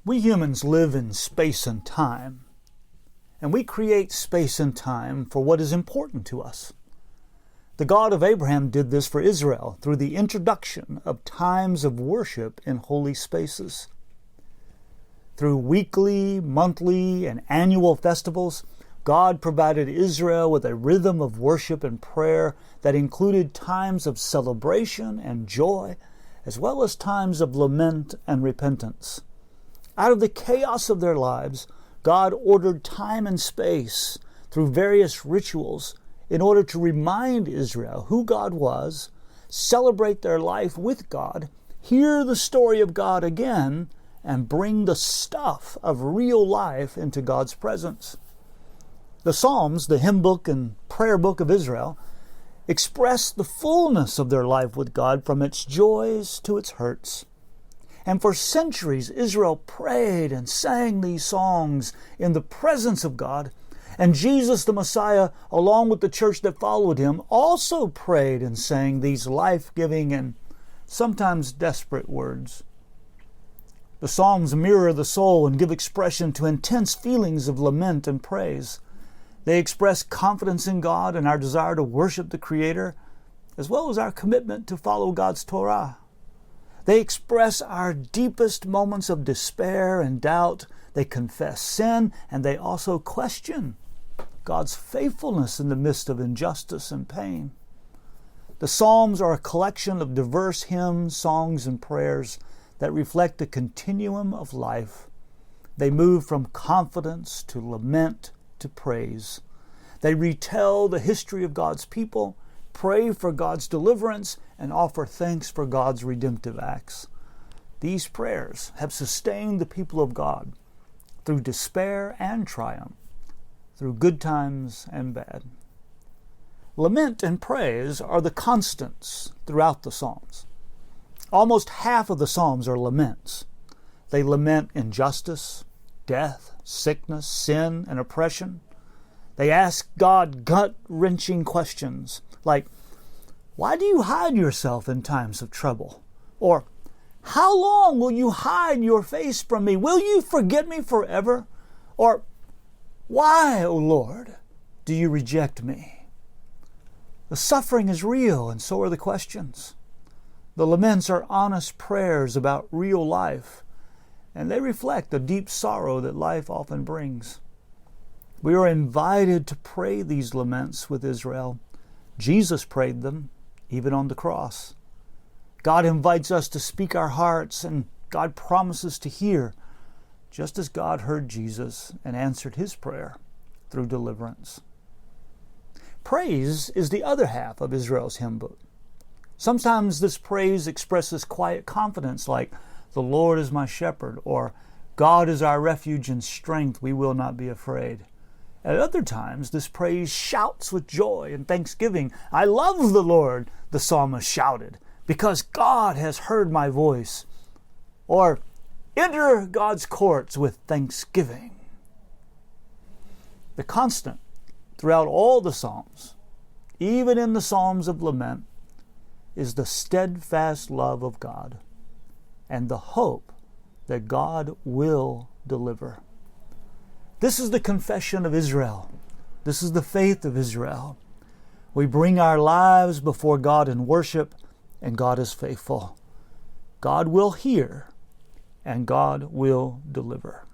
We humans live in space and time, and we create space and time for what is important to us. The God of Abraham did this for Israel through the introduction of times of worship in holy spaces. Through weekly, monthly, and annual festivals, God provided Israel with a rhythm of worship and prayer that included times of celebration and joy, as well as times of lament and repentance. Out of the chaos of their lives, God ordered time and space through various rituals in order to remind Israel who God was, celebrate their life with God, hear the story of God again, and bring the stuff of real life into God's presence. The Psalms, the hymn book and prayer book of Israel, express the fullness of their life with God from its joys to its hurts. And for centuries, Israel prayed and sang these songs in the presence of God. And Jesus, the Messiah, along with the church that followed him, also prayed and sang these life-giving and sometimes desperate words. The Psalms mirror the soul and give expression to intense feelings of lament and praise. They express confidence in God and our desire to worship the Creator, as well as our commitment to follow God's Torah. They express our deepest moments of despair and doubt. They confess sin, and they also question God's faithfulness in the midst of injustice and pain. The Psalms are a collection of diverse hymns, songs, and prayers that reflect the continuum of life. They move from confidence to lament to praise. They retell the history of God's people, pray for God's deliverance, and offer thanks for God's redemptive acts. These prayers have sustained the people of God through despair and triumph, through good times and bad. Lament and praise are the constants throughout the Psalms. Almost half of the Psalms are laments. They lament injustice, death, sickness, sin, and oppression. They ask God gut-wrenching questions like, "Why do you hide yourself in times of trouble?" Or, "How long will you hide your face from me? Will you forget me forever?" Or, "Why, O Lord, do you reject me?" The suffering is real, and so are the questions. The laments are honest prayers about real life, and they reflect the deep sorrow that life often brings. We are invited to pray these laments with Israel. Jesus prayed them, even on the cross. God invites us to speak our hearts, and God promises to hear, just as God heard Jesus and answered his prayer through deliverance. Praise is the other half of Israel's hymn book. Sometimes this praise expresses quiet confidence like, "The Lord is my shepherd," or "God is our refuge and strength, we will not be afraid." At other times, this praise shouts with joy and thanksgiving. "I love the Lord," the psalmist shouted, "because God has heard my voice." Or, "Enter God's courts with thanksgiving." The constant throughout all the Psalms, even in the Psalms of lament, is the steadfast love of God and the hope that God will deliver. This is the confession of Israel. This is the faith of Israel. We bring our lives before God in worship, and God is faithful. God will hear, and God will deliver.